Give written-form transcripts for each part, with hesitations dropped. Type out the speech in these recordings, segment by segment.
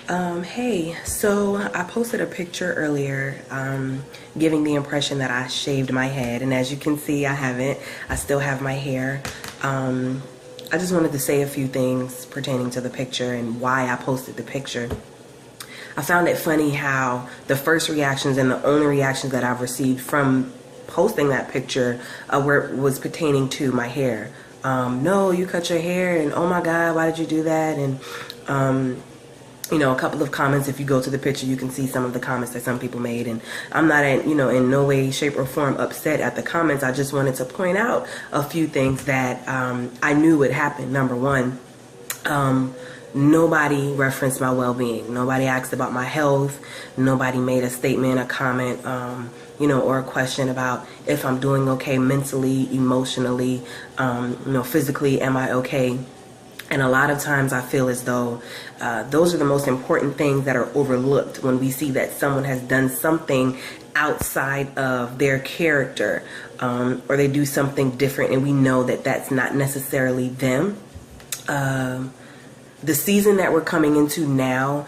Hey, so I posted a picture earlier giving the impression that I shaved my head, and as you can see, I haven't. I still have my hair. I just wanted to say a few things pertaining to the picture and why I posted the picture. I found it funny how the first reactions and the only reactions that I've received from posting that picture was pertaining to my hair. No, you cut your hair, and oh my God, why did you do that? And a couple of comments. If you go to the picture, you can see some of the comments that some people made, and I'm not in no way, shape, or form upset at the comments. I just wanted to point out a few things that I knew would happen. Number one, nobody referenced my well-being. Nobody asked about my health. Nobody made a statement, a comment, or a question about if I'm doing okay mentally, emotionally, physically, am I okay? And a lot of times I feel as though those are the most important things that are overlooked when we see that someone has done something outside of their character, or they do something different and we know that that's not necessarily them. The season that we're coming into now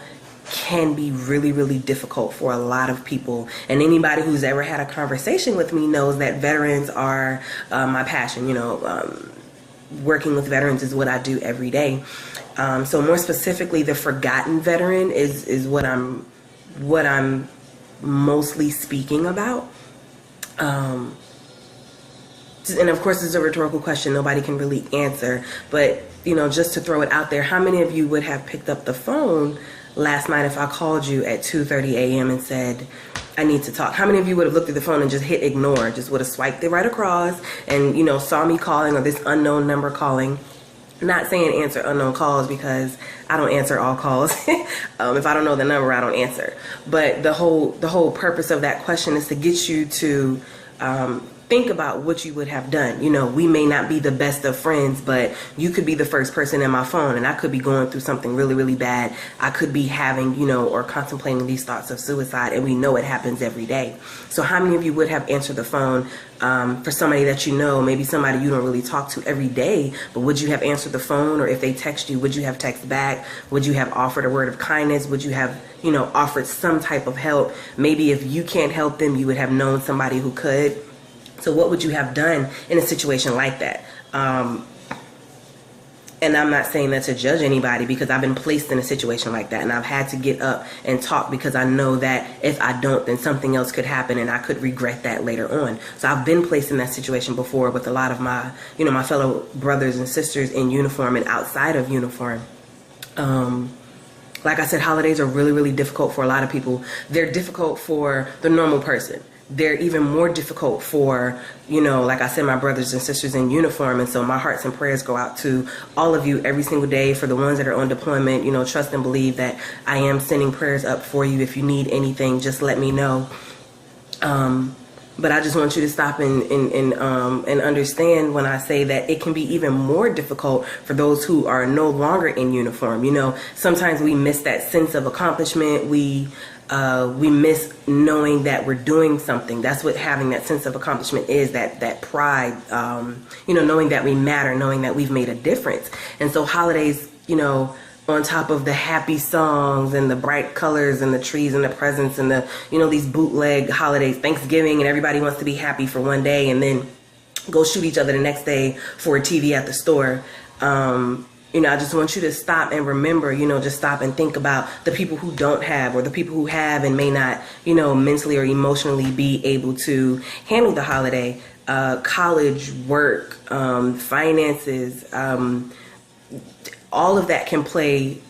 can be really, really difficult for a lot of people. And anybody who's ever had a conversation with me knows that veterans are my passion. Working with veterans is what I do every day. So more specifically, the forgotten veteran is what I'm mostly speaking about. And of course, it's a rhetorical question nobody can really answer. But just to throw it out there, how many of you would have picked up the phone last night if I called you at 2:30 a.m. and said, I need to talk? How many of you would have looked at the phone and just hit ignore, just would have swiped it right across and, saw me calling or this unknown number calling? Not saying answer unknown calls, because I don't answer all calls. If I don't know the number, I don't answer. But the whole purpose of that question is to get you to think about what you would have done. We may not be the best of friends, but you could be the first person in my phone, and I could be going through something really, really bad. I could be having, or contemplating these thoughts of suicide, and we know it happens every day. So how many of you would have answered the phone for somebody that maybe somebody you don't really talk to every day, but would you have answered the phone? Or if they text you, would you have texted back? Would you have offered a word of kindness? Would you have, offered some type of help? Maybe if you can't help them, you would have known somebody who could. So what would you have done in a situation like that? And I'm not saying that to judge anybody, because I've been placed in a situation like that, and I've had to get up and talk because I know that if I don't, then something else could happen and I could regret that later on. So I've been placed in that situation before with a lot of my, my fellow brothers and sisters in uniform and outside of uniform. Like I said, holidays are really, really difficult for a lot of people. They're difficult for the normal person. They're even more difficult for, like I said, my brothers and sisters in uniform. And so my hearts and prayers go out to all of you every single day. For the ones that are on deployment, trust and believe that I am sending prayers up for you. If you need anything, just let me know. But I just want you to stop and understand when I say that it can be even more difficult for those who are no longer in uniform. Sometimes we miss that sense of accomplishment. We miss knowing that we're doing something. That's what having that sense of accomplishment is, that pride, knowing that we matter, knowing that we've made a difference. And so holidays, on top of the happy songs and the bright colors and the trees and the presents and the, these bootleg holidays, Thanksgiving, and everybody wants to be happy for one day and then go shoot each other the next day for a TV at the store. I just want you to stop and remember, just stop and think about the people who don't have, or the people who have and may not, mentally or emotionally be able to handle the holiday. College, work, finances, all of that can play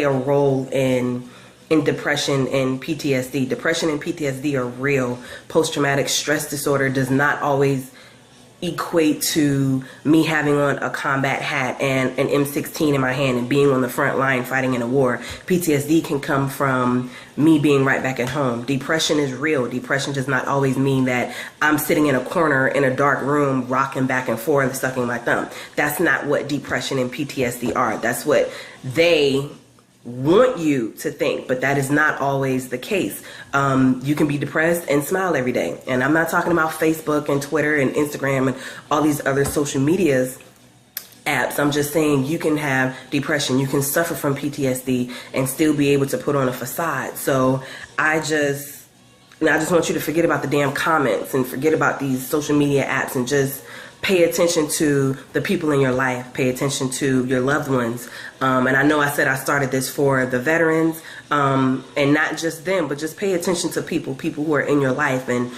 a role in depression and PTSD. Depression and PTSD are real. Post-traumatic stress disorder does not always equate to me having on a combat hat and an M16 in my hand and being on the front line fighting in a war. PTSD can come from me being right back at home. Depression is real. Depression does not always mean that I'm sitting in a corner in a dark room rocking back and forth sucking my thumb. That's not what depression and PTSD are. That's what they want you to think, but that is not always the case. You can be depressed and smile every day. And I'm not talking about Facebook and Twitter and Instagram and all these other social medias apps. I'm just saying you can have depression, you can suffer from PTSD and still be able to put on a facade. So I just want you to forget about the damn comments and forget about these social media apps and just pay attention to the people in your life. Pay attention to your loved ones. And I know I said I started this for the veterans, and not just them, but just pay attention to people who are in your life and